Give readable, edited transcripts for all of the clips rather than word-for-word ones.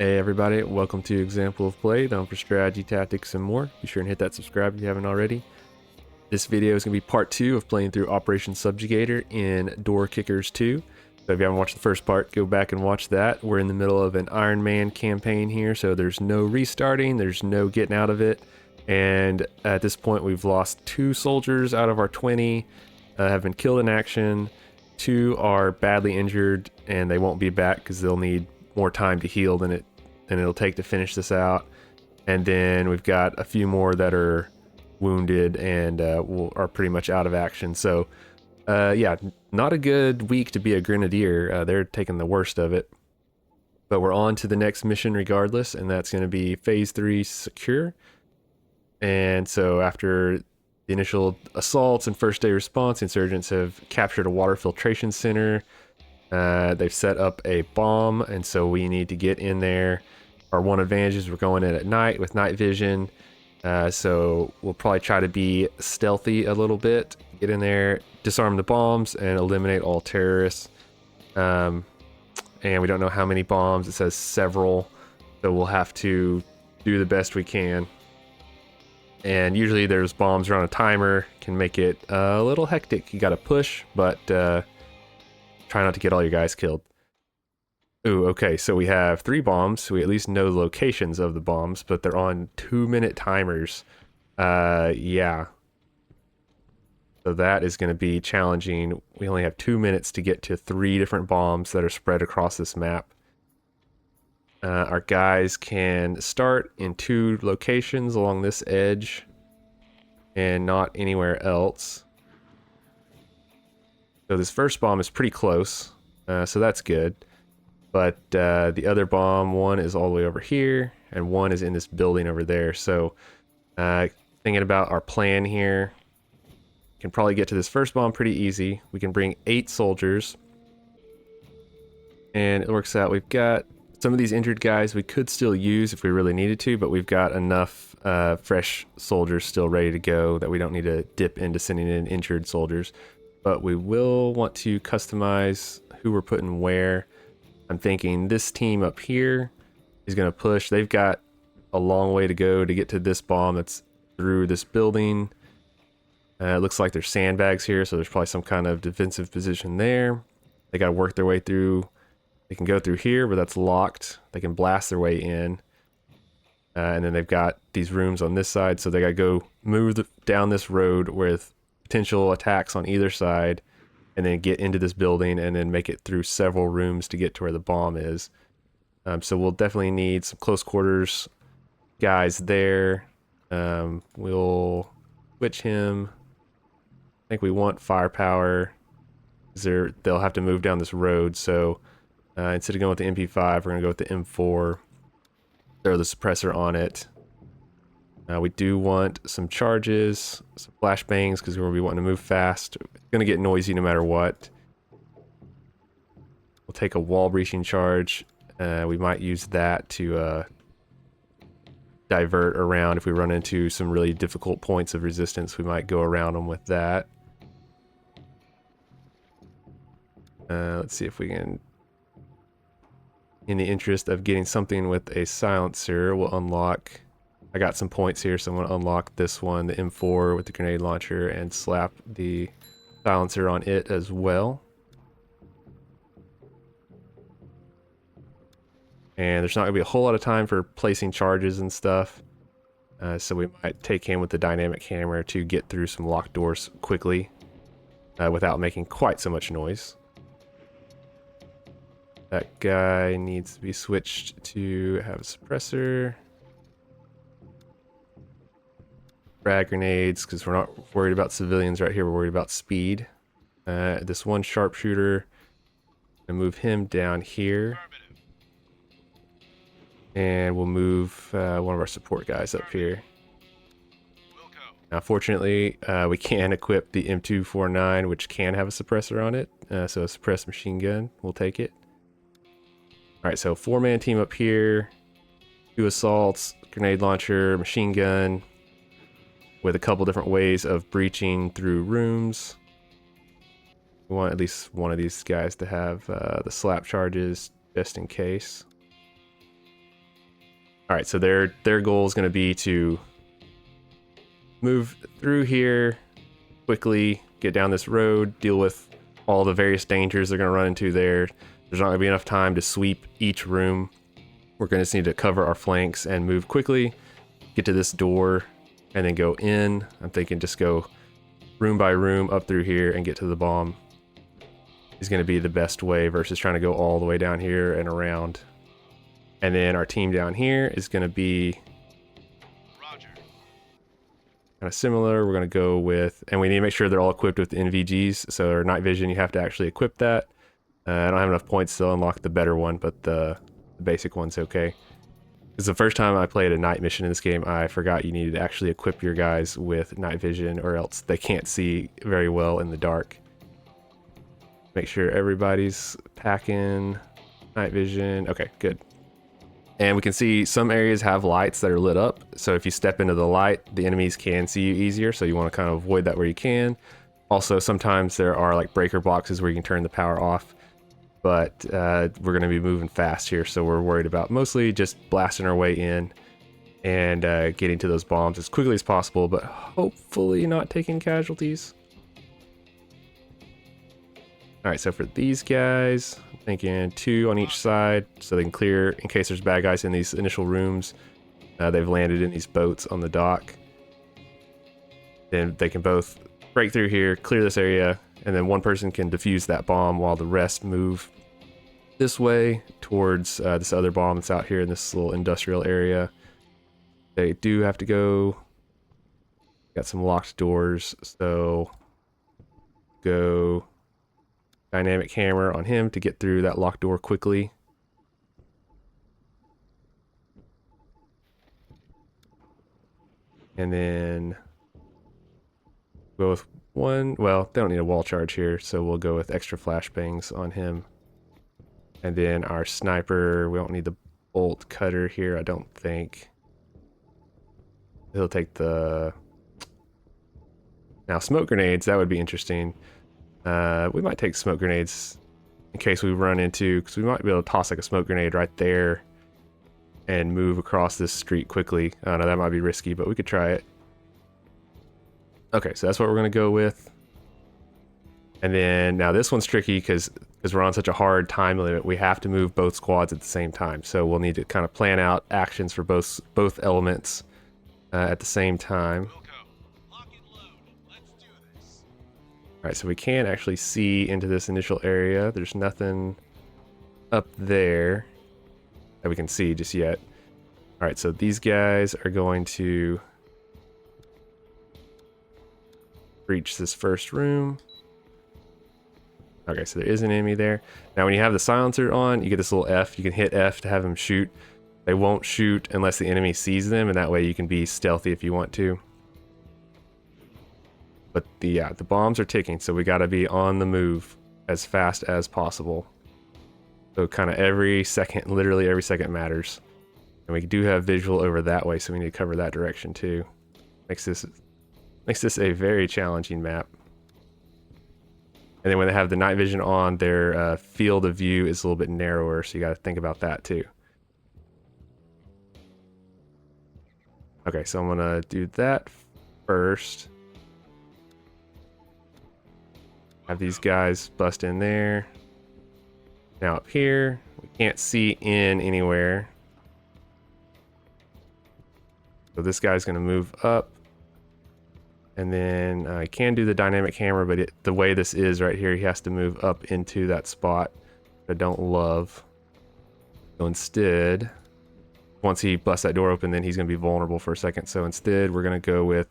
Hey everybody, welcome to Example of Play, down for strategy, tactics, and more. Be sure and hit that subscribe if you haven't already. This video is going to be part 2 of playing through Operation Subjugator in Door Kickers 2. So if you haven't watched the first part, go back and watch that. We're in the middle of an Ironman campaign here, so there's no restarting, there's no getting out of it. And at this point, we've lost 2 soldiers out of our 20, have been killed in action. 2 are badly injured, and they won't be back because they'll need more time to heal than it'll take to finish this out. And then we've got a few more that are wounded and are pretty much out of action. So yeah, not a good week to be a grenadier. They're taking the worst of it. But we're on to the next mission regardless, and that's going to be phase 3 secure. And so after the initial assaults and first day response, insurgents have captured a water filtration center. They've set up a bomb, and so we need to get in there. Our one advantage is we're going in at night with night vision, so we'll probably try to be stealthy a little bit, get in there, disarm the bombs, and eliminate all terrorists. And we don't know how many bombs. It says several, so we'll have to do the best we can. And usually there's bombs around a timer, can make it a little hectic. You gotta push, but try not to get all your guys killed. Ooh, okay, so we have 3 bombs. So we at least know the locations of the bombs, but they're on 2-minute timers. Yeah. So that is going to be challenging. We only have 2 minutes to get to 3 different bombs that are spread across this map. Our guys can start in 2 locations along this edge and not anywhere else. So this first bomb is pretty close, so that's good. But the other bomb, one is all the way over here, and one is in this building over there. So thinking about our plan here, we can probably get to this first bomb pretty easy. We can bring 8 soldiers, and it works out. We've got some of these injured guys we could still use if we really needed to, but we've got enough fresh soldiers still ready to go that we don't need to dip into sending in injured soldiers. But we will want to customize who we're putting where. I'm thinking this team up here is going to push. They've got a long way to go to get to this bomb that's through this building. It looks like there's sandbags here, so there's probably some kind of defensive position there. They got to work their way through. They can go through here, but that's locked. They can blast their way in. And then they've got these rooms on this side, so they got to go move down this road with potential attacks on either side, and then get into this building and then make it through several rooms to get to where the bomb is. So we'll definitely need some close quarters guys there. We'll switch him. I think we want firepower. They'll have to move down this road, so instead of going with the MP5, we're going to go with the M4. Throw the suppressor on it. We do want some charges, some flashbangs, because we're going to be wanting to move fast. It's going to get noisy no matter what. We'll take a wall breaching charge. We might use that to divert around. If we run into some really difficult points of resistance, we might go around them with that. Let's see if we can, in the interest of getting something with a silencer, we'll unlock. I got some points here, so I'm going to unlock this one, the M4 with the grenade launcher, and slap the silencer on it as well. And there's not going to be a whole lot of time for placing charges and stuff, so we might take him with the dynamic hammer to get through some locked doors quickly without making quite so much noise. That guy needs to be switched to have a suppressor. Frag grenades, because we're not worried about civilians right here, we're worried about speed. This one sharpshooter, and move him down here. And we'll move one of our support guys up here. Now fortunately, we can equip the M249, which can have a suppressor on it. So a suppressed machine gun, we'll take it. Alright, so 4-man team up here. 2 assaults, grenade launcher, machine gun, with a couple different ways of breaching through rooms. We want at least one of these guys to have the slap charges just in case. All right, so their goal is going to be to move through here quickly, get down this road, deal with all the various dangers they're going to run into there. There's not going to be enough time to sweep each room. We're going to just need to cover our flanks and move quickly, get to this door, and then go in. I'm thinking just go room by room up through here and get to the bomb is going to be the best way versus trying to go all the way down here and around. And then our team down here is going to be kind of similar. We're going to go with, and we need to make sure they're all equipped with NVGs. So our night vision, you have to actually equip that. I don't have enough points to unlock the better one, but the basic one's okay. Because the first time I played a night mission in this game, I forgot you needed to actually equip your guys with night vision or else they can't see very well in the dark. Make sure everybody's packing night vision. Okay, good. And we can see some areas have lights that are lit up. So if you step into the light, the enemies can see you easier. So you want to kind of avoid that where you can. Also, sometimes there are like breaker boxes where you can turn the power off. But we're going to be moving fast here. So we're worried about mostly just blasting our way in and getting to those bombs as quickly as possible, but hopefully not taking casualties. All right, so for these guys, I'm thinking 2 on each side so they can clear in case there's bad guys in these initial rooms. They've landed in these boats on the dock. Then they can both break through here, clear this area, and then one person can defuse that bomb while the rest move this way towards this other bomb that's out here in this little industrial area. They do have to go. Got some locked doors, so go dynamic hammer on him to get through that locked door quickly. And then go with one. Well, they don't need a wall charge here, so we'll go with extra flashbangs on him. And then our sniper, we don't need the bolt cutter here, I don't think. He'll take the... Now, smoke grenades, that would be interesting. We might take smoke grenades in case we run into, because we might be able to toss like a smoke grenade right there and move across this street quickly. I don't know, that might be risky, but we could try it. Okay, so that's what we're going to go with. And then now this one's tricky because we're on such a hard time limit. We have to move both squads at the same time. So we'll need to kind of plan out actions for both elements at the same time. All right, so we can actually see into this initial area. There's nothing up there that we can see just yet. All right, so these guys are going to breach this first room. Okay, so there is an enemy there. Now when you have the silencer on, you get this little F. You can hit F to have them shoot. They won't shoot unless the enemy sees them, and that way you can be stealthy if you want to. But the bombs are ticking, so we gotta be on the move as fast as possible. So kind of every second, literally every second matters. And we do have visual over that way, so we need to cover that direction too. Makes this a very challenging map. And then when they have the night vision on, their field of view is a little bit narrower, so you gotta think about that too. Okay, so I'm gonna do that first. Have these guys bust in there. Now up here, we can't see in anywhere. So this guy's gonna move up. And then I can do the dynamic hammer, but the way this is right here, he has to move up into that spot I don't love. So instead, once he busts that door open, then he's gonna be vulnerable for a second. So instead, we're gonna go with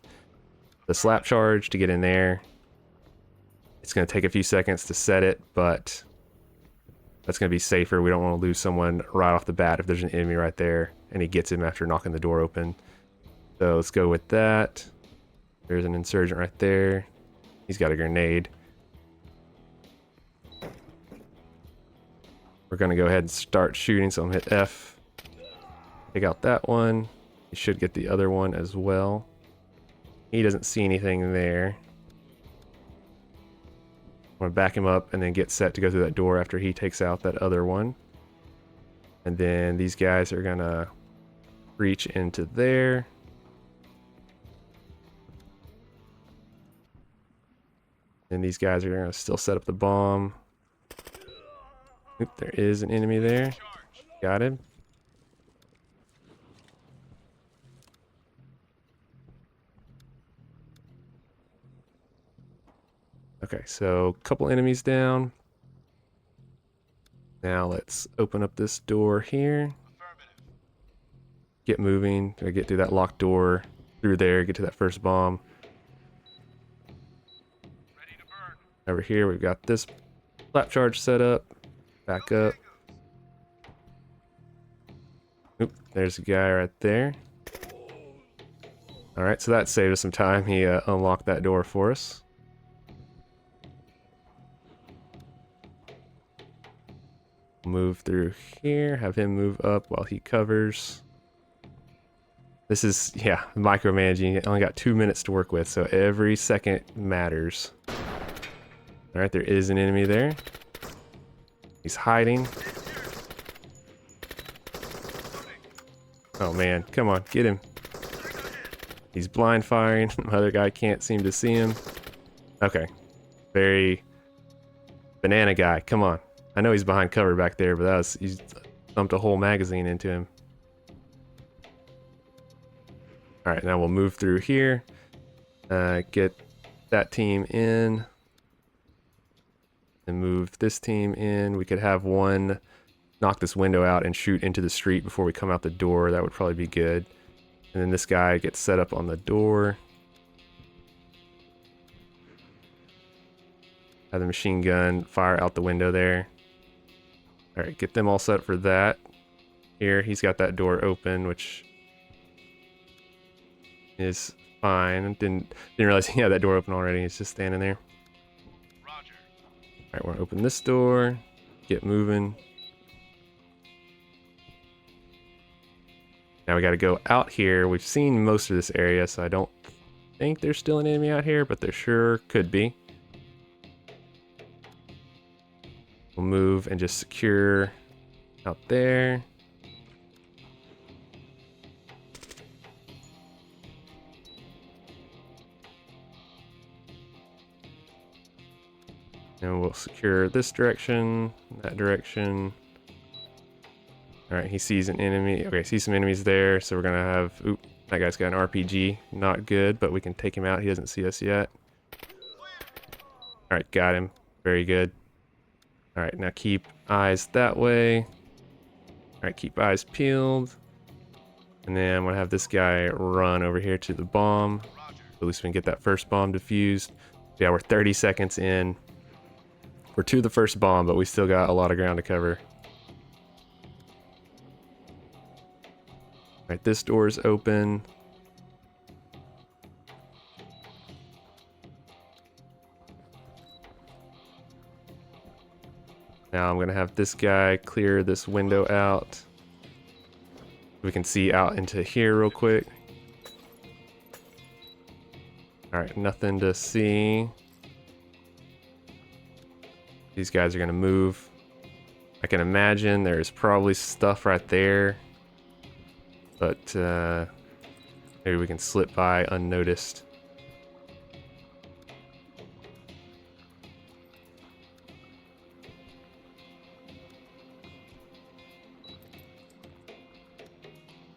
the slap charge to get in there. It's going to take a few seconds to set it, but that's going to be safer. We don't want to lose someone right off the bat if there's an enemy right there and he gets him after knocking the door open. So let's go with that. There's an insurgent right there. He's got a grenade. We're going to go ahead and start shooting, so I'm going to hit F. Take out that one. You should get the other one as well. He doesn't see anything there. I'm going to back him up and then get set to go through that door after he takes out that other one. And then these guys are going to breach into there. And these guys are gonna still set up the bomb. Oop, there is an enemy there. Got him. Okay, so a couple enemies down. Now let's open up this door here. Get moving. Get through that locked door. Through there, get to that first bomb. Over here, we've got this flap charge set up. Back up. Oop, there's a guy right there. Alright, so that saved us some time. He unlocked that door for us. Move through here, have him move up while he covers. This is, yeah, micromanaging. You only got 2 minutes to work with, so every second matters. Alright, there is an enemy there. He's hiding. Oh man, come on, get him. He's blind firing. The other guy can't seem to see him. Okay. Very banana guy, come on. I know he's behind cover back there, but he's dumped a whole magazine into him. Alright, now we'll move through here. Get that team in. And move this team in. We could have one knock this window out and shoot into the street before we come out the door. That would probably be good. And then this guy gets set up on the door. Have the machine gun fire out the window there. Alright, get them all set up for that. Here, he's got that door open, which is fine. Didn't realize he had that door open already. He's just standing there. Roger. Alright, we're gonna open this door. Get moving. Now we gotta go out here. We've seen most of this area, so I don't think there's still an enemy out here, but there sure could be. We'll move and just secure out there. And we'll secure this direction, that direction. Alright, he sees an enemy. Okay, sees some enemies there, so we're gonna have... Oop, that guy's got an RPG. Not good, but we can take him out. He doesn't see us yet. Alright, got him. Very good. Alright, now keep eyes that way. Alright, keep eyes peeled. And then I'm gonna have this guy run over here to the bomb. At least we can get that first bomb defused. Yeah, we're 30 seconds in. We're to the first bomb, but we still got a lot of ground to cover. Alright, this door is open. Now I'm gonna have this guy clear this window out. We can see out into here real quick. Alright, nothing to see. These guys are gonna move. I can imagine there's probably stuff right there. But maybe we can slip by unnoticed.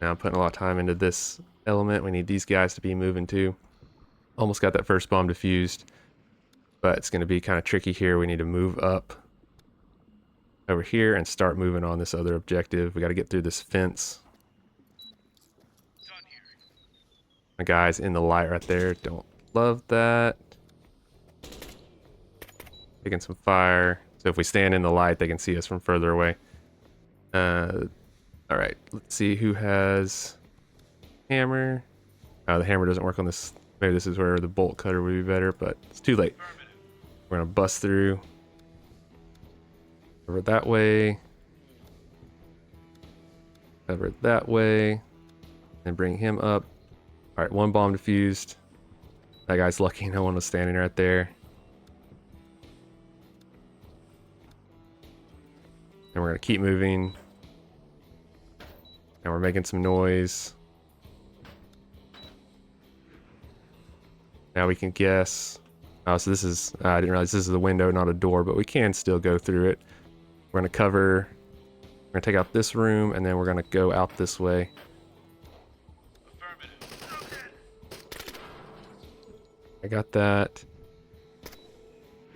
Now I'm putting a lot of time into this element. We need these guys to be moving too. Almost got that first bomb defused, but it's going to be kind of tricky here. We need to move up over here and start moving on this other objective. We got to get through this fence. My guy's in the light right there. Don't love that. Taking some fire. So if we stand in the light, they can see us from further away. Alright, let's see who has hammer. Oh, the hammer doesn't work on this. Maybe this is where the bolt cutter would be better, but it's too late. We're gonna bust through. Over that way. Over that way. And bring him up. Alright, one bomb defused. That guy's lucky no one was standing right there. And we're gonna keep moving. Now we're making some noise. Now we can guess. Oh, so this is, I didn't realize this is a window, not a door, but we can still go through it. We're gonna cover, we're gonna take out this room, and then we're gonna go out this way. I got that.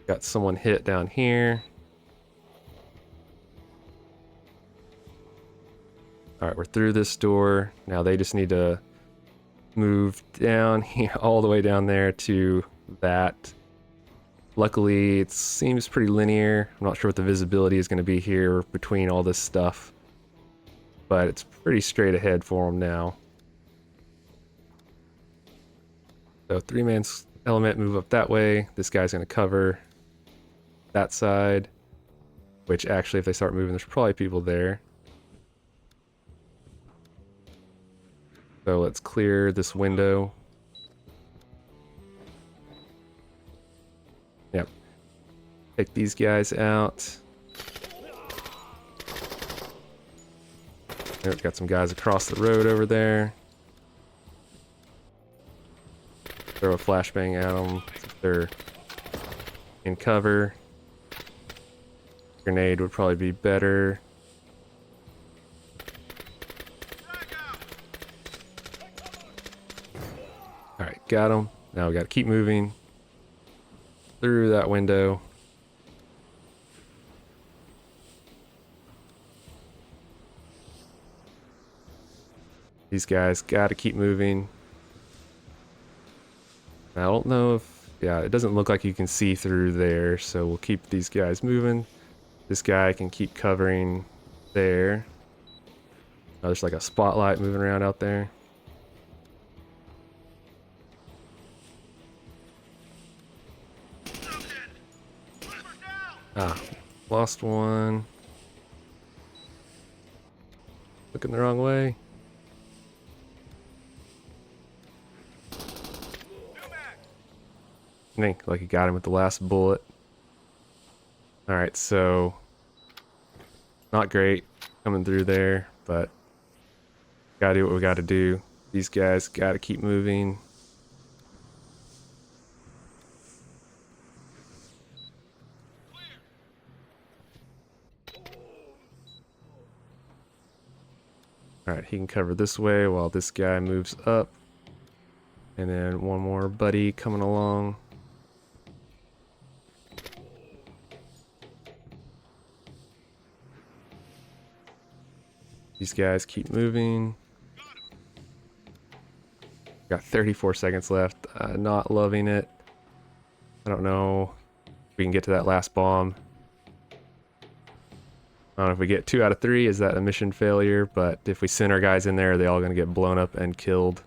Got someone hit down here. All right, we're through this door. Now they just need to move down here, all the way down there to that. Luckily, it seems pretty linear. I'm not sure what the visibility is going to be here between all this stuff, but it's pretty straight ahead for them now. So 3-man element, move up that way. This guy's going to cover that side, which actually, if they start moving, there's probably people there. So let's clear this window. Yep. Take these guys out. Yep, got some guys across the road over there. Throw a flashbang at them if they're in cover. Grenade would probably be better. Alright, got him. Now we gotta keep moving through that window. These guys gotta keep moving. I don't know if, yeah, it doesn't look like you can see through there, so we'll keep these guys moving. This guy can keep covering there. Oh, there's like a spotlight moving around out there. Ah, lost one. Looking the wrong way. I think like he got him with the last bullet. Alright, so not great coming through there, but gotta do what we gotta do. These guys gotta keep moving. Alright, he can cover this way while this guy moves up. And then one more buddy coming along. These guys keep moving. Got 34 seconds left. Not loving it. I don't know if we can get to that last bomb. I don't know if we get 2 out of 3, is that a mission failure? But if we send our guys in there, are they all going to get blown up and killed?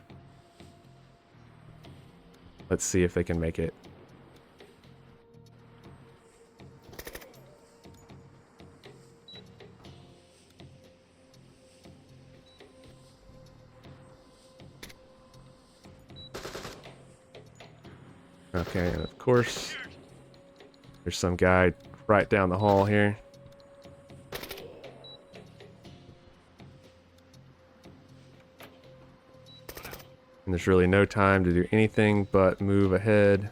Let's see if they can make it. Okay, and of course, there's some guy right down the hall here. And there's really no time to do anything but move ahead.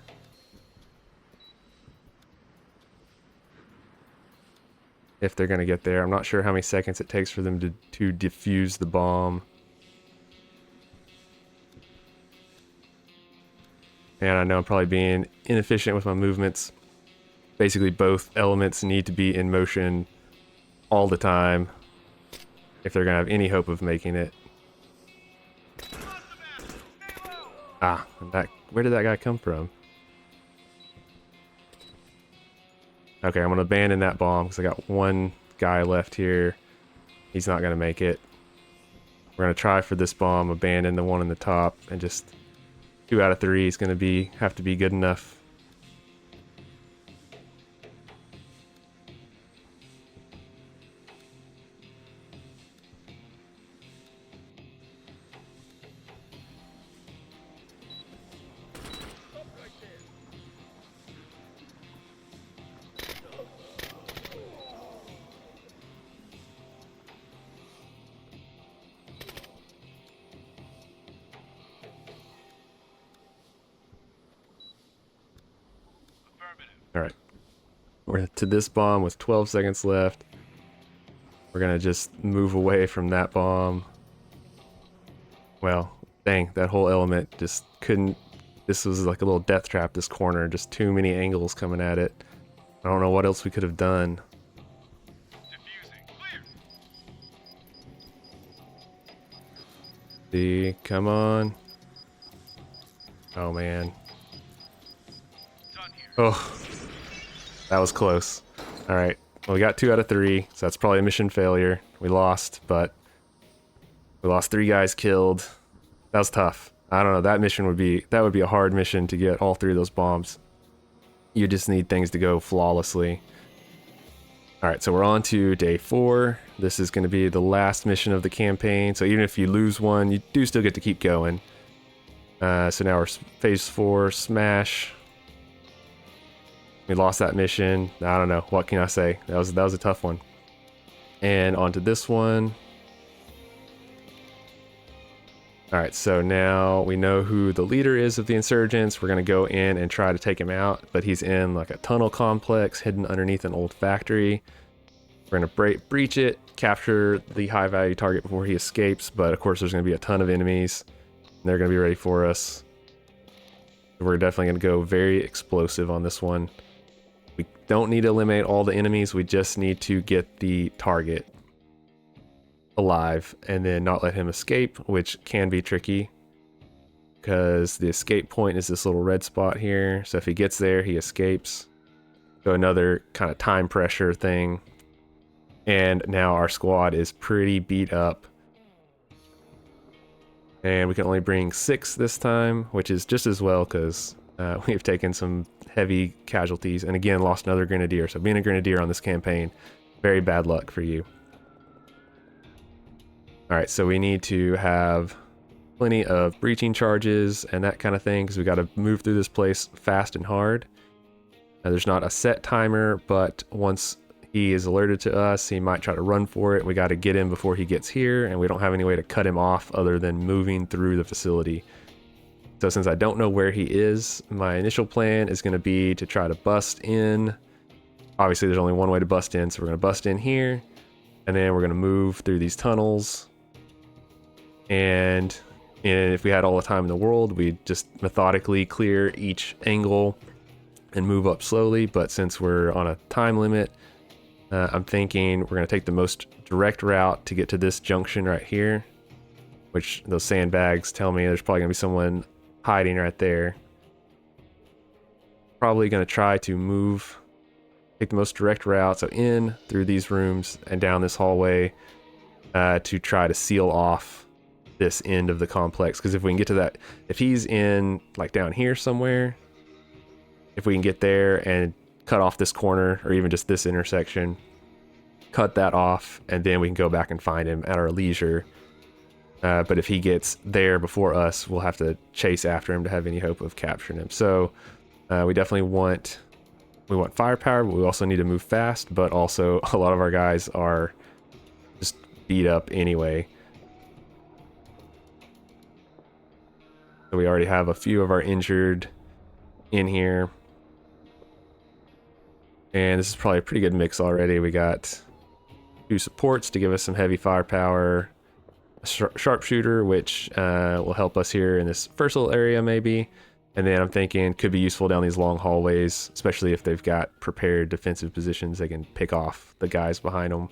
If they're going to get there. I'm not sure how many seconds it takes for them to defuse the bomb. And I know I'm probably being inefficient with my movements. Basically, both elements need to be in motion all the time if they're going to have any hope of making it. Ah, where did that guy come from? Okay, I'm going to abandon that bomb because I got one guy left here. He's not going to make it. We're going to try for this bomb, abandon the one in the top, and just 2 out of 3 is going to have to be good enough. All right. We're to this bomb with 12 seconds left. We're gonna just move away from that bomb. Well, dang, that whole element just couldn't. This was like a little death trap, this corner. Just too many angles coming at it. I don't know what else we could have done. See, come on. Oh man. Oh, that was close. All right, well, we got 2 out of 3, so that's probably a mission failure. We lost, but we lost 3 guys killed. That was tough. I don't know, that would be a hard mission to get all 3 of those bombs. You just need things to go flawlessly. All right, so we're on to day 4. This is going to be the last mission of the campaign. So even if you lose one, you do still get to keep going. So now we're phase 4, smash. We lost that mission. I don't know. What can I say? That was a tough one. And on to this one. All right, so now we know who the leader is of the insurgents. We're going to go in and try to take him out, but he's in like a tunnel complex hidden underneath an old factory. We're going to breach it, capture the high value target before he escapes, but of course there's going to be a ton of enemies. And they're going to be ready for us. We're definitely going to go very explosive on this one. We don't need to eliminate all the enemies, we just need to get the target alive and then not let him escape, which can be tricky because the escape point is this little red spot here. So if he gets there, he escapes. So another kind of time pressure thing. And now our squad is pretty beat up. And we can only bring 6 this time, which is just as well because we've taken some heavy casualties and again lost another grenadier. So being a grenadier on this campaign, very bad luck for you. All right, so we need to have plenty of breaching charges and that kind of thing because we got to move through this place fast and hard. There's not a set timer, but once he is alerted to us, he might try to run for it. We got to get him before he gets here, and we don't have any way to cut him off other than moving through the facility. So since I don't know where he is, my initial plan is going to be to try to bust in. Obviously, there's only one way to bust in, so we're going to bust in here, and then we're going to move through these tunnels. And if we had all the time in the world, we'd just methodically clear each angle and move up slowly. But since we're on a time limit, I'm thinking we're going to take the most direct route to get to this junction right here, which those sandbags tell me there's probably going to be someone hiding right there. Probably going to try to take the most direct route, so in through these rooms and down this hallway to try to seal off this end of the complex. Because if we can get to that, if he's in like down here somewhere, if we can get there and cut off this corner or even just this intersection, cut that off, and then we can go back and find him at our leisure. But if he gets there before us, we'll have to chase after him to have any hope of capturing him. So we definitely want firepower, but we also need to move fast. But also a lot of our guys are just beat up anyway. So we already have a few of our injured in here. And this is probably a pretty good mix already. We got 2 supports to give us some heavy firepower, a sharpshooter, which will help us here in this first little area maybe. And then I'm thinking could be useful down these long hallways, especially if they've got prepared defensive positions. They can pick off the guys behind them.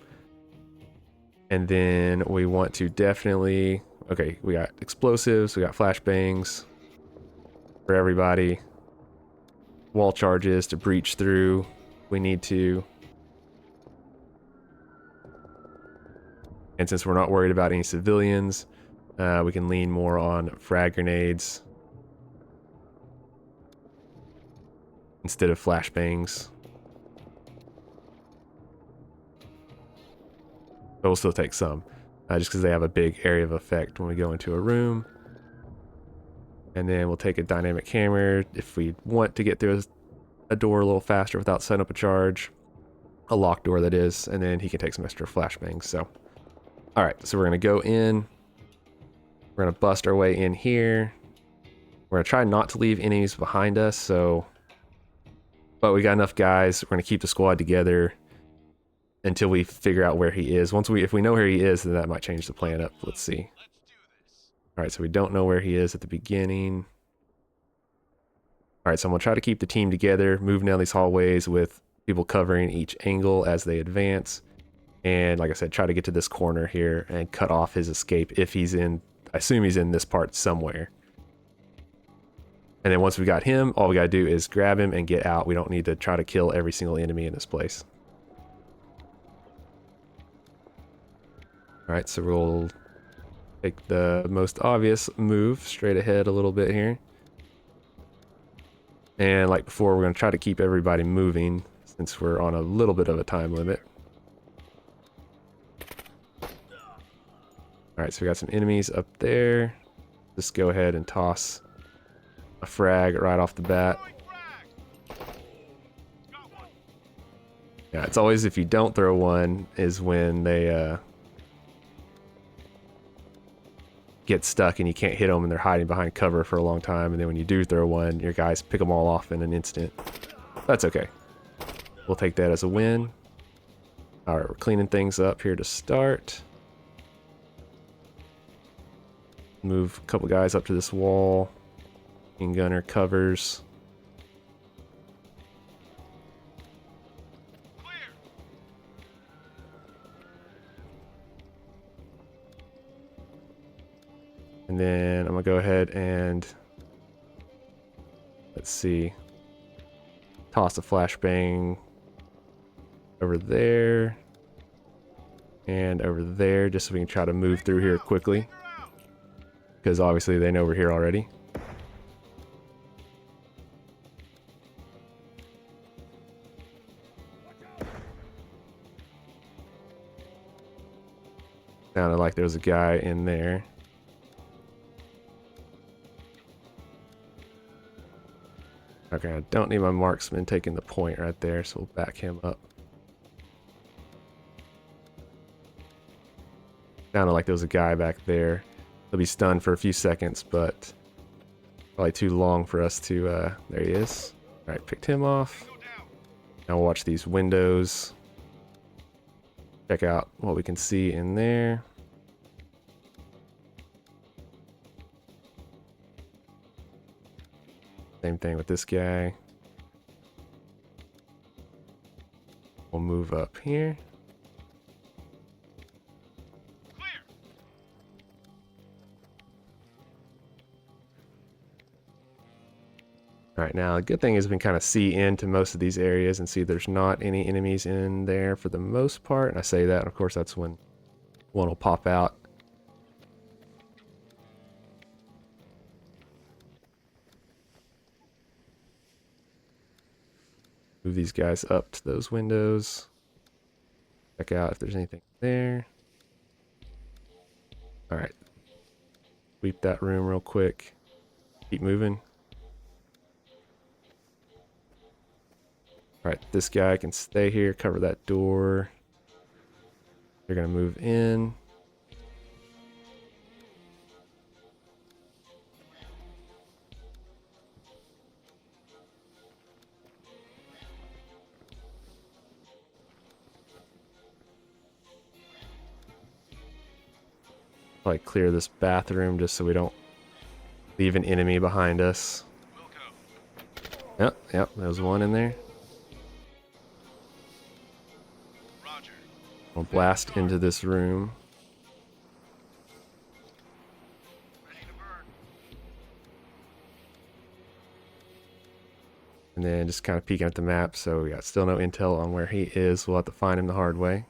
And then we want to definitely... Okay, we got explosives, we got flashbangs for everybody. Wall charges to breach through. We need to. And since we're not worried about any civilians, we can lean more on frag grenades instead of flashbangs. But we'll still take some. Just because they have a big area of effect when we go into a room. And then we'll take a dynamic hammer if we want to get through a door a little faster without setting up a charge. A locked door, that is. And then he can take some extra flashbangs. So, alright, so we're going to go in. We're going to bust our way in here. We're going to try not to leave enemies behind us, but But we got enough guys. We're going to keep the squad together until we figure out where he is. If we know where he is, then that might change the plan up. Let's see. All right, so we don't know where he is at the beginning. All right, so I'm going to try to keep the team together, moving down these hallways with people covering each angle as they advance. And like I said, try to get to this corner here and cut off his escape if he's in, I assume he's in this part somewhere. And then once we got him, all we got to do is grab him and get out. We don't need to try to kill every single enemy in this place. All right, so we'll take the most obvious move straight ahead a little bit here. And like before, we're going to try to keep everybody moving since we're on a little bit of a time limit. Alright, so we got some enemies up there. Just go ahead and toss a frag right off the bat. Yeah, it's always if you don't throw one is when they get stuck and you can't hit them and they're hiding behind cover for a long time. And then when you do throw one, your guys pick them all off in an instant. That's okay. We'll take that as a win. Alright, we're cleaning things up here to start. Move a couple guys up to this wall. Machine gunner covers. And then I'm gonna go ahead and let's see. Toss a flashbang over there and over there just so we can try to move through here quickly. Because obviously they know we're here already. Sounded like there was a guy in there. Okay, I don't need my marksman taking the point right there, so we'll back him up. Sounded like there was a guy back there. He'll be stunned for a few seconds, but probably too long for us to, there he is. All right, picked him off. Now we'll watch these windows. Check out what we can see in there. Same thing with this guy. We'll move up here. All right, now the good thing is we can kind of see into most of these areas and see there's not any enemies in there for the most part. And I say that, and of course, that's when one will pop out. Move these guys up to those windows. Check out if there's anything there. All right. Sweep that room real quick. Keep moving. All right, this guy can stay here, cover that door. They're gonna move in. Like clear this bathroom just so we don't leave an enemy behind us. Yep, there's one in there. I'll blast into this room. And then just kind of peeking at the map, so we got still no intel on where he is. We'll have to find him the hard way.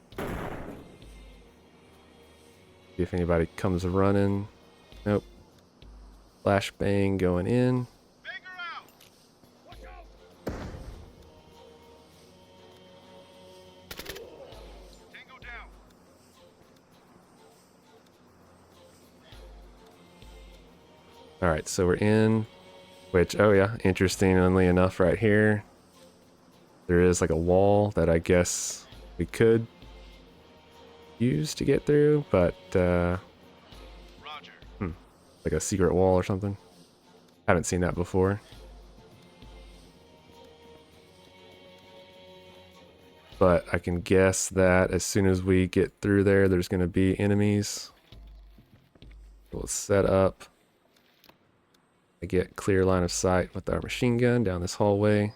See if anybody comes running. Nope. Flashbang going in. Alright, so we're in, which, oh yeah, interestingly enough right here, there is like a wall that I guess we could use to get through, but, like a secret wall or something. Haven't seen that before. but I can guess that as soon as we get through there, there's going to be enemies. We'll set up. I get clear line of sight with our machine gun down this hallway.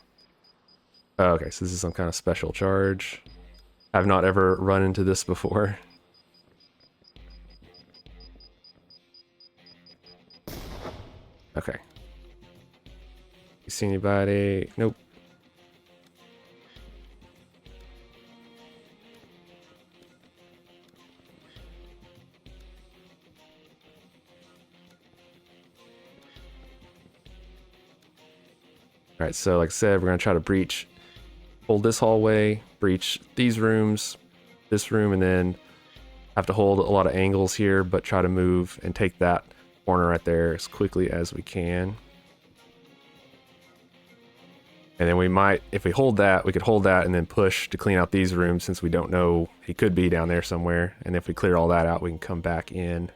Oh, okay, so this is some kind of special charge. I've not ever run into this before. Okay. You see anybody? Nope. Alright, so like I said, we're going to try to hold this hallway, breach these rooms, this room, and then have to hold a lot of angles here, but try to move and take that corner right there as quickly as we can. And then we might, if we hold that, we could hold that and then push to clean out these rooms since we don't know he could be down there somewhere. And if we clear all that out, we can come back in.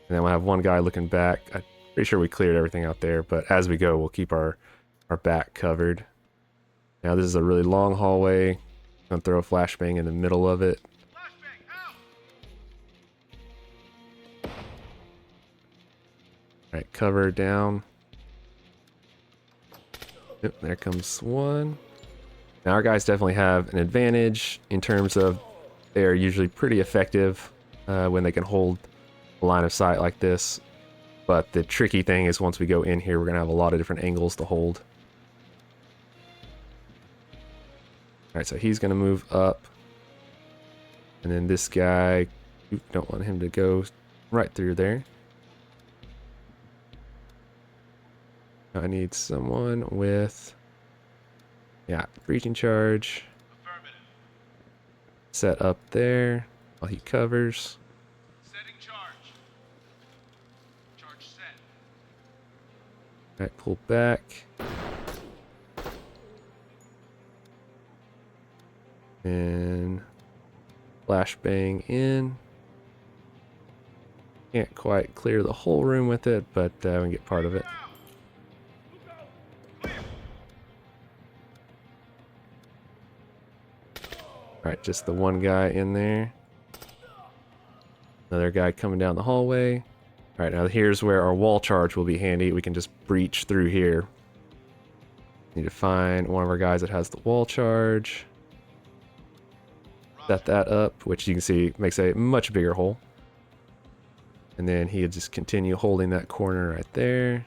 And then we'll have one guy looking back. I'm pretty sure we cleared everything out there, but as we go, we'll keep our back covered. Now this is a really long hallway. I'm gonna throw a flashbang in the middle of it. Alright, cover down. Yep, there comes one. Now our guys definitely have an advantage in terms of they are usually pretty effective when they can hold a line of sight like this. But the tricky thing is once we go in here, we're going to have a lot of different angles to hold. Alright, so he's going to move up. And then this guy, don't want him to go right through there. I need someone with, yeah, breaching charge. Set up there while he covers. Setting charge. Charge set. Alright, pull back. And flashbang in. Can't quite clear the whole room with it, but we can get part of it. Alright, just the one guy in there. Another guy coming down the hallway. Alright, now here's where our wall charge will be handy. We can just breach through here. Need to find one of our guys that has the wall charge. Set that up, which you can see makes a much bigger hole. And then he'll just continue holding that corner right there.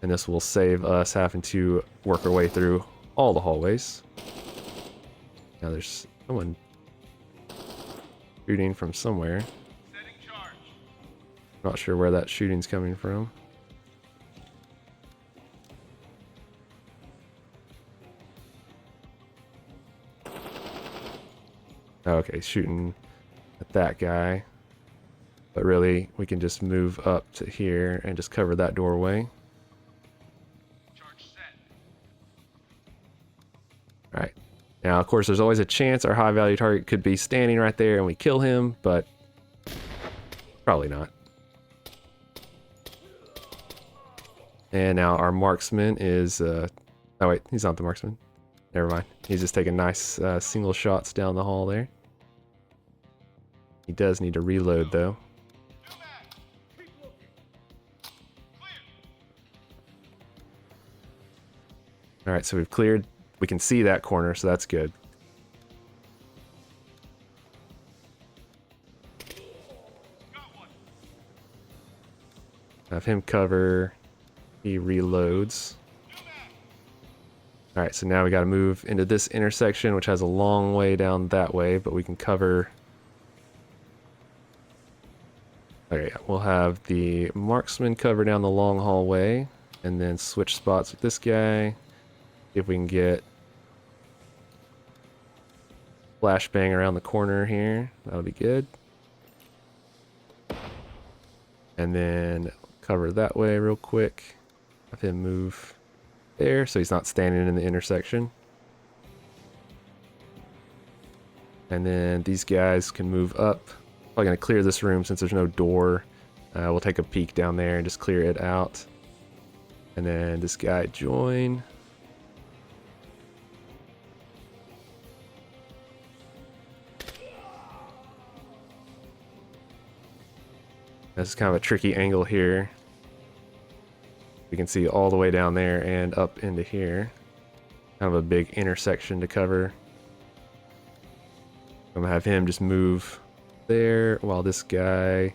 And this will save us having to work our way through all the hallways. Now there's someone shooting from somewhere. Not sure where that shooting's coming from. Okay, shooting at that guy. But really, we can just move up to here and just cover that doorway. Alright. Now, of course, there's always a chance our high-value target could be standing right there and we kill him, but probably not. And now our marksman is... oh, wait, he's not the marksman. Never mind. He's just taking nice single shots down the hall there. He does need to reload, though. Alright, so we've cleared... We can see that corner, so that's good. Have him cover. He reloads. Alright, so now we gotta move into this intersection, which has a long way down that way, but we can cover... Okay, we'll have the marksman cover down the long hallway, and then switch spots with this guy. See if we can get flashbang around the corner here. That'll be good. And then cover that way real quick. Have him move there so he's not standing in the intersection. And then these guys can move up. Probably gonna clear this room since there's no door We'll take a peek down there and just clear it out. And then this guy join. This is kind of a tricky angle here. We can see all the way down there and up into here. Kind of a big intersection to cover. I'm gonna have him just move there while this guy...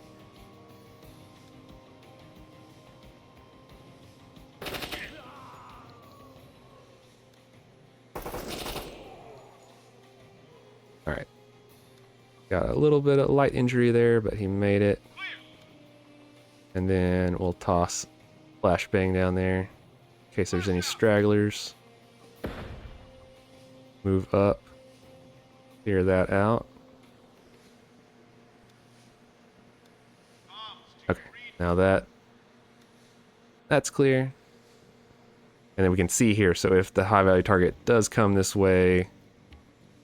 Alright. Got a little bit of light injury there, but he made it. And then we'll toss flashbang down there in case there's any stragglers. Move up. Clear that out. Okay, now that's clear. And then we can see here, so if the high value target does come this way,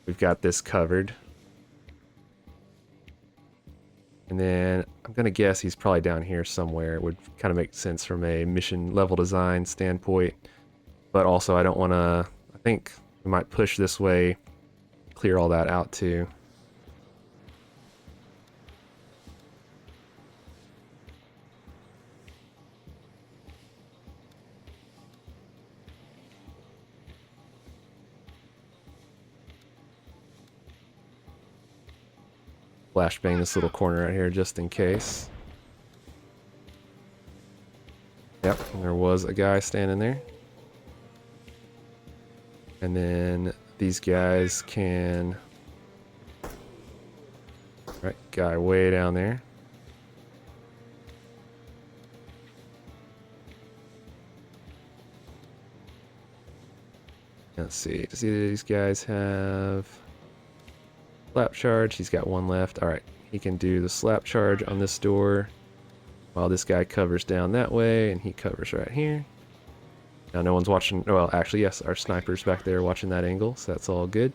we've got this covered. And then I'm gonna guess he's probably down here somewhere. It would kind of make sense from a mission level design standpoint. But also I don't wanna, I think we might push this way, clear all that out too. Flashbang this little corner right here just in case. Yep, there was a guy standing there. And then these guys can... Right, guy way down there. Let's see, does either of these guys have slap charge? He's got one left. Alright, he can do the slap charge on this door while this guy covers down that way, and he covers right here. Now no one's watching, well actually yes, our sniper's back there watching that angle, so that's all good.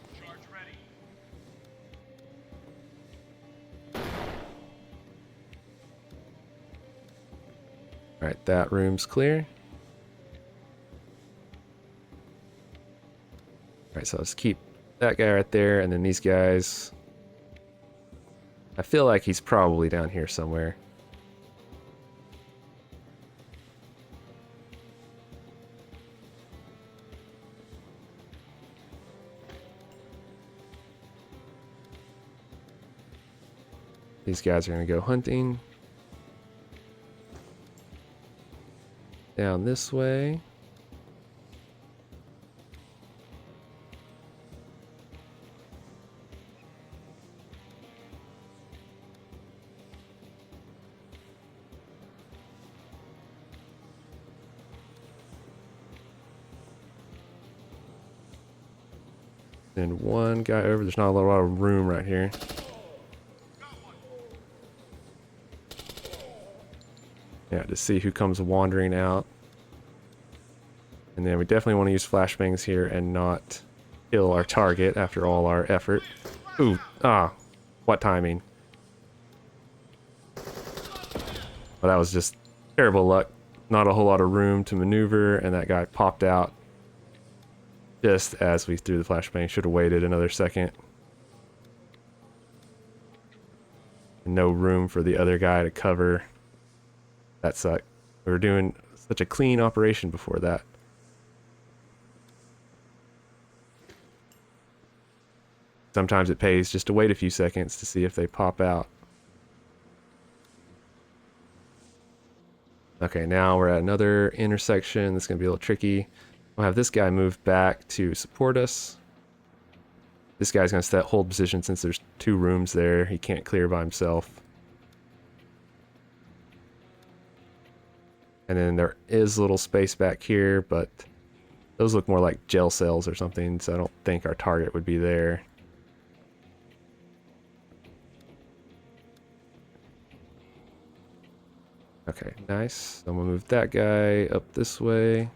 Alright, that room's clear. Alright, so let's keep that guy right there, and then these guys... I feel like he's probably down here somewhere. These guys are going to go hunting. Down this way. And one guy over. There's not a lot of room right here. Yeah, to see who comes wandering out. And then we definitely want to use flashbangs here and not kill our target after all our effort. Ooh, what timing. Well, that was just terrible luck. Not a whole lot of room to maneuver, and that guy popped out just as we threw the flashbang. Should have waited another second. No room for the other guy to cover. That sucked. We were doing such a clean operation before that. Sometimes it pays just to wait a few seconds to see if they pop out. Okay, now we're at another intersection. This is going to be a little tricky. We'll have this guy move back to support us. This guy's going to hold position since there's two rooms there. He can't clear by himself. And then there is a little space back here, but those look more like gel cells or something, so I don't think our target would be there. Okay, nice. I'm gonna move that guy up this way.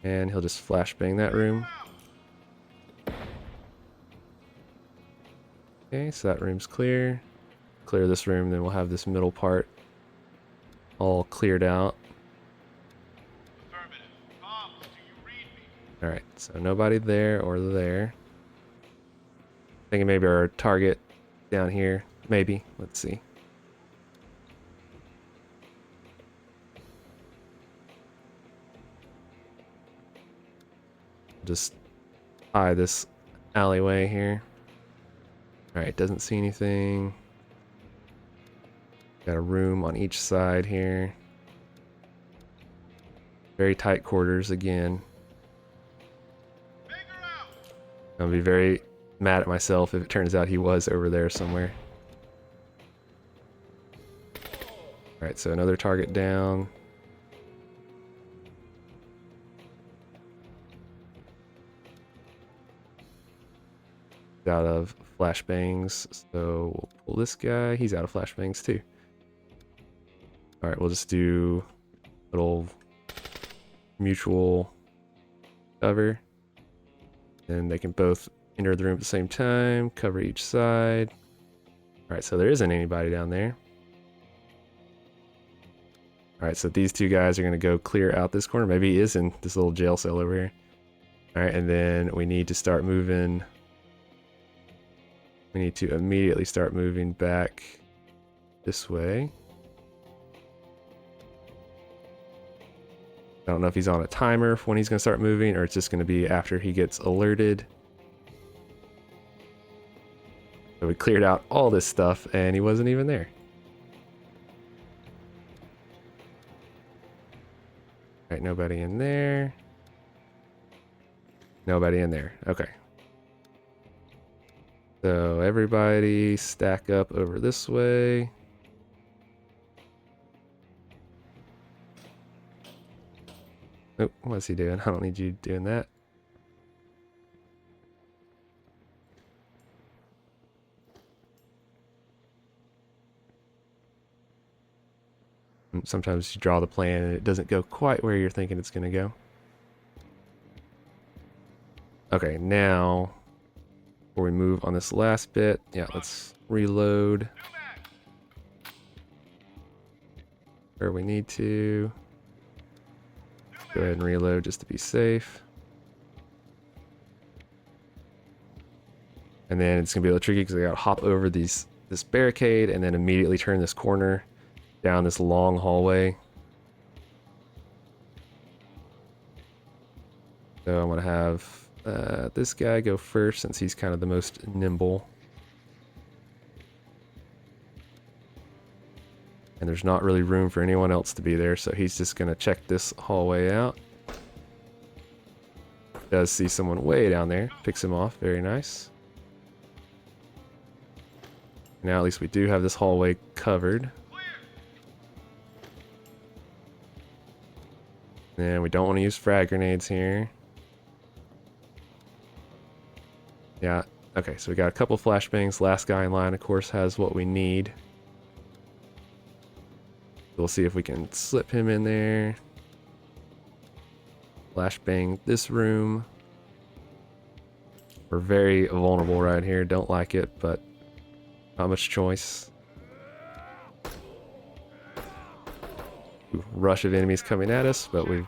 And he'll just flashbang that room. Okay, so that room's clear. Clear this room, then we'll have this middle part all cleared out. Affirmative. Bombs, do you read me? Alright, so nobody there or there. Thinking maybe our target down here. Maybe. Let's see. Just eye this alleyway here. Alright, doesn't see anything. Got a room on each side here. Very tight quarters again. Figure out! I'll be very mad at myself if it turns out he was over there somewhere. Alright, so another target down. Out of flashbangs, so we'll pull this guy. He's out of flashbangs too. Alright, we'll just do little mutual cover. And they can both enter the room at the same time, cover each side. Alright, so there isn't anybody down there. Alright, so these two guys are going to go clear out this corner. Maybe he is in this little jail cell over here. Alright, and then we need to start moving. We need to immediately start moving back this way. I don't know if he's on a timer for when he's going to start moving, or it's just going to be after he gets alerted. So we cleared out all this stuff, and he wasn't even there. Alright, nobody in there. Nobody in there. Okay. So everybody stack up over this way. Oh, what's he doing? I don't need you doing that. Sometimes you draw the plan and it doesn't go quite where you're thinking it's going to go. Okay, now, before we move on this last bit, yeah, let's reload where we need to. Go ahead and reload just to be safe. And then it's gonna be a little tricky because I gotta hop over this barricade and then immediately turn this corner down this long hallway. So I'm gonna have this guy go first since he's kind of the most nimble. And there's not really room for anyone else to be there, so he's just gonna check this hallway out. Does see someone way down there, picks him off, very nice. Now at least we do have this hallway covered. And we don't want to use frag grenades here. Yeah, okay, so we got a couple flashbangs. Last guy in line, of course, has what we need. We'll see if we can slip him in there. Flashbang this room. We're very vulnerable right here. Don't like it, but not much choice. Ooh, rush of enemies coming at us, but we've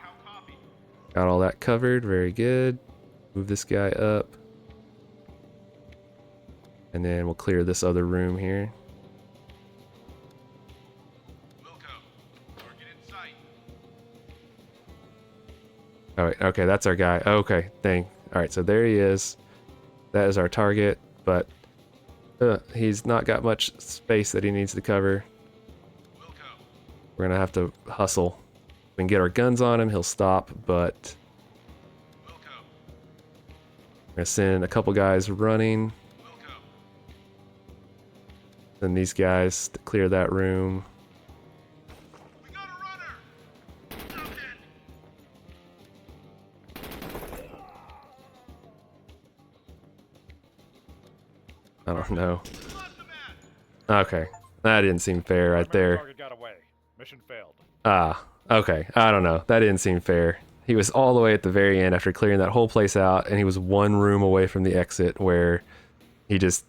got all that covered. Very good. Move this guy up. And then we'll clear this other room here. Alright, okay, that's our guy. Okay, dang. Alright, so there he is. That is our target, but he's not got much space that he needs to cover. We're gonna have to hustle. We can get our guns on him, he'll stop, but we're gonna send a couple guys running. Then these guys to clear that room. I don't know. Okay, that didn't seem fair right there. Mission failed. Ah, okay. I don't know. That didn't seem fair. He was all the way at the very end after clearing that whole place out, and he was one room away from the exit where he just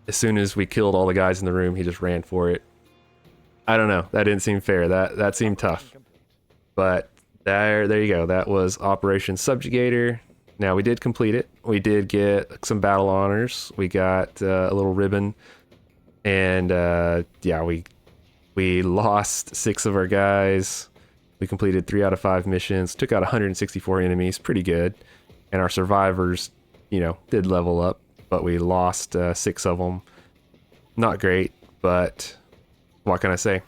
as soon as we killed all the guys in the room, he just ran for it. I don't know. That didn't seem fair. That seemed tough. But there you go. That was Operation Subjugator. Now we did complete it. We did get some battle honors. We got a little ribbon, and yeah, we lost 6 of our guys. We completed 3 out of 5 missions. Took out 164 enemies. Pretty good. And our survivors, you know, did level up, but we lost 6 of them. Not great, but what can I say?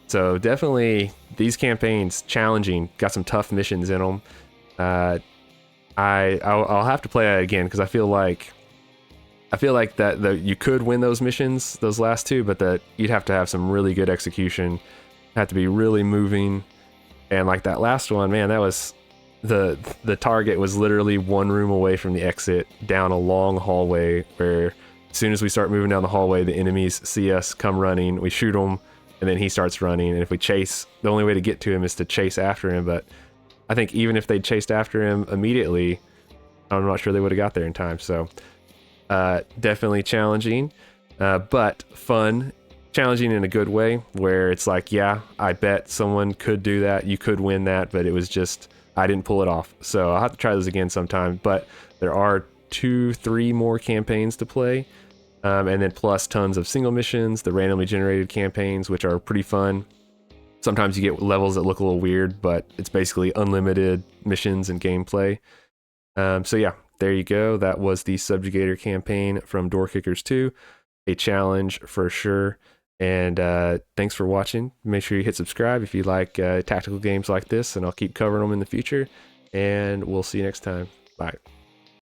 So definitely these campaigns challenging. Got some tough missions in them. I'll have to play it again because I feel like that you could win those missions, those last 2, but that you'd have to have some really good execution. Have to be really moving, and like that last one, man, that was the target was literally 1 room away from the exit down a long hallway where as soon as we start moving down the hallway, the enemies see us come running, we shoot them, and then he starts running, and if we chase, the only way to get to him is to chase after him, but I think even if they'd chased after him immediately, I'm not sure they would have got there in time. So definitely challenging, but fun. Challenging in a good way, where it's like, yeah, I bet someone could do that, you could win that, but it was just, I didn't pull it off. So I'll have to try this again sometime, but there are 2-3 more campaigns to play, and then plus tons of single missions, the randomly generated campaigns, which are pretty fun. Sometimes you get levels that look a little weird, but it's basically unlimited missions and gameplay. So yeah, there you go. That was the Subjugator campaign from Door Kickers 2. A challenge for sure. And thanks for watching. Make sure you hit subscribe if you like tactical games like this, and I'll keep covering them in the future. And we'll see you next time. Bye.